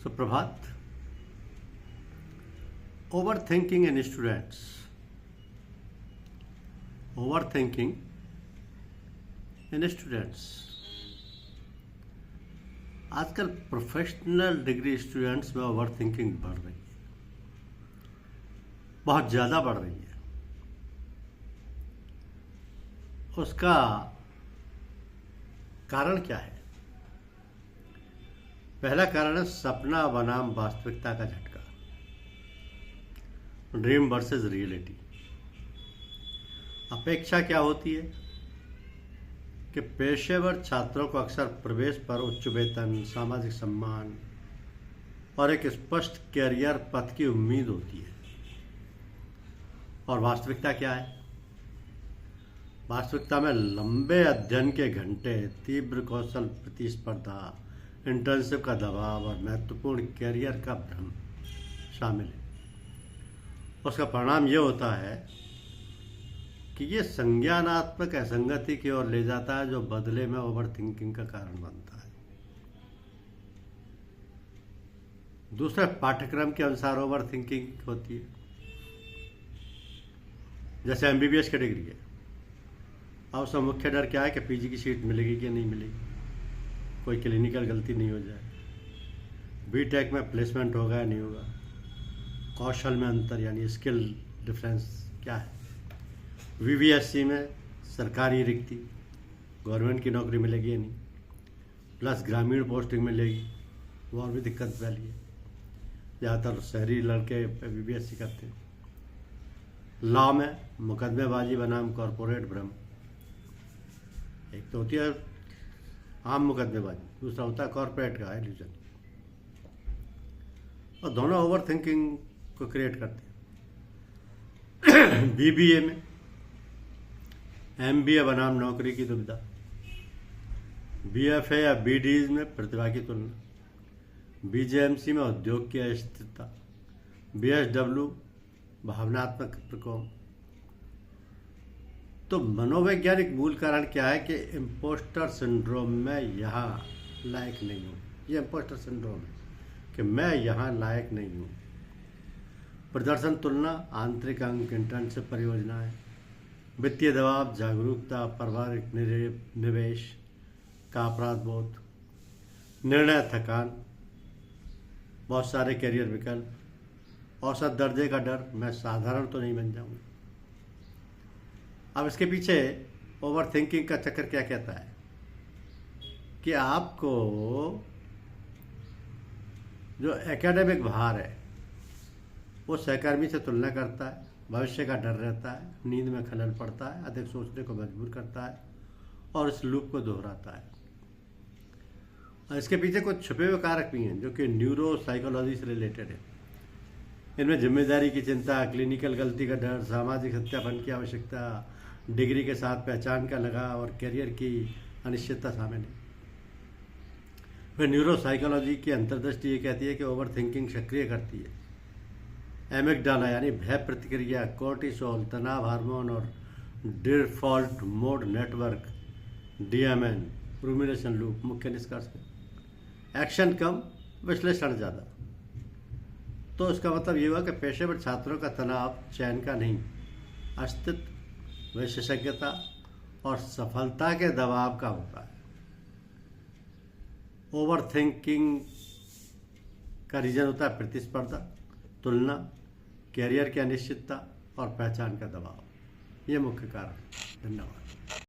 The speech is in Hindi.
सुप्रभात। Over thinking in students. Over thinking in students. आजकल प्रोफेशनल डिग्री स्टूडेंट्स में ओवर थिंकिंग बढ़ रही है, बहुत ज़्यादा बढ़ रही है। उसका कारण क्या है? पहला कारण है सपना बनाम वास्तविकता का झटका, ड्रीम वर्सेस रियलिटी। अपेक्षा क्या होती है कि पेशेवर छात्रों को अक्सर प्रवेश पर उच्च वेतन, सामाजिक सम्मान और एक स्पष्ट कैरियर पथ की उम्मीद होती है। और वास्तविकता क्या है? वास्तविकता में लंबे अध्ययन के घंटे, तीव्र कौशल प्रतिस्पर्धा, इंटर्नशिप का दबाव और महत्वपूर्ण कैरियर का भ्रम शामिल है। उसका परिणाम ये होता है कि ये संज्ञानात्मक असंगति की ओर ले जाता है, जो बदले में ओवर थिंकिंग का कारण बनता है। दूसरे पाठ्यक्रम के अनुसार ओवर थिंकिंग होती है। जैसे एमबीबीएस की डिग्री है, अब उसका मुख्य डर क्या है कि पीजी की सीट मिलेगी कि नहीं मिलेगी, कोई क्लिनिकल गलती नहीं हो जाए, बीटेक में प्लेसमेंट होगा या नहीं होगा, कौशल में अंतर यानी स्किल डिफरेंस क्या है, वीवीएससी में सरकारी रिक्ति, गवर्नमेंट की नौकरी मिलेगी या नहीं, प्लस ग्रामीण पोस्टिंग मिलेगी, वो और भी दिक्कत वाली है। ज़्यादातर शहरी लड़के वीवीएससी करते हैं। लॉ में मुकदमेबाजी बनाम कॉरपोरेट भ्रम। एक तो होती है आम मुकदमेबाजी, दूसरा होता है कॉर्पोरेट का इल्यूजन, और दोनों ओवर थिंकिंग को क्रिएट करते हैं। बीबीए में एमबीए बनाम नौकरी की दुविधा, बीएफए या बीडीज में प्रतिभा की तुलना, बीजेएमसी में उद्योग की अस्थिरता, बीएसडब्ल्यू भावनात्मक प्रकोप। तो मनोवैज्ञानिक मूल कारण क्या है कि इम्पोस्टर सिंड्रोम में यहाँ लायक नहीं हूँ। ये इम्पोस्टर सिंड्रोम है कि मैं यहाँ लायक नहीं हूँ। प्रदर्शन तुलना, आंतरिक अंक, इंटर्नशिप परियोजनाएं, वित्तीय दबाव, जागरूकता, पारिवारिक निवेश का अपराध बोध, निर्णय थकान, बहुत सारे करियर विकल्प, औसत दर्जे का डर, मैं साधारण तो नहीं बन जाऊँगा। अब इसके पीछे ओवर थिंकिंग का चक्कर क्या कहता है कि आपको जो एकेडमिक भार है वो सहकर्मी से तुलना करता है, भविष्य का डर रहता है, नींद में खलल पड़ता है, अधिक सोचने को मजबूर करता है और इस लूप को दोहराता है। और इसके पीछे कुछ छुपे हुए कारक भी हैं जो कि न्यूरो साइकोलॉजी से रिलेटेड है। इनमें जिम्मेदारी की चिंता, क्लिनिकल गलती का डर, सामाजिक सत्यापन की आवश्यकता, डिग्री के साथ पहचान का लगाव और करियर की अनिश्चितता शामिल है। फिर न्यूरो साइकोलॉजी की अंतर्दृष्टि ये कहती है कि ओवर थिंकिंग सक्रिय करती है एमिगडाला यानी भय प्रतिक्रिया, कोर्टिसोल तनाव हार्मोन और default mode network DMN rumination loop. मुख्य निष्कर्ष है एक्शन कम, विश्लेषण ज़्यादा। तो इसका मतलब ये हुआ कि पेशेवर छात्रों का तनाव चयन का नहीं, अस्तित्व, विशेषज्ञता और सफलता के दबाव का होता है। ओवर थिंकिंग का रीजन होता है प्रतिस्पर्धा, तुलना, कैरियर की अनिश्चितता और पहचान का दबाव। ये मुख्य कारण है। धन्यवाद।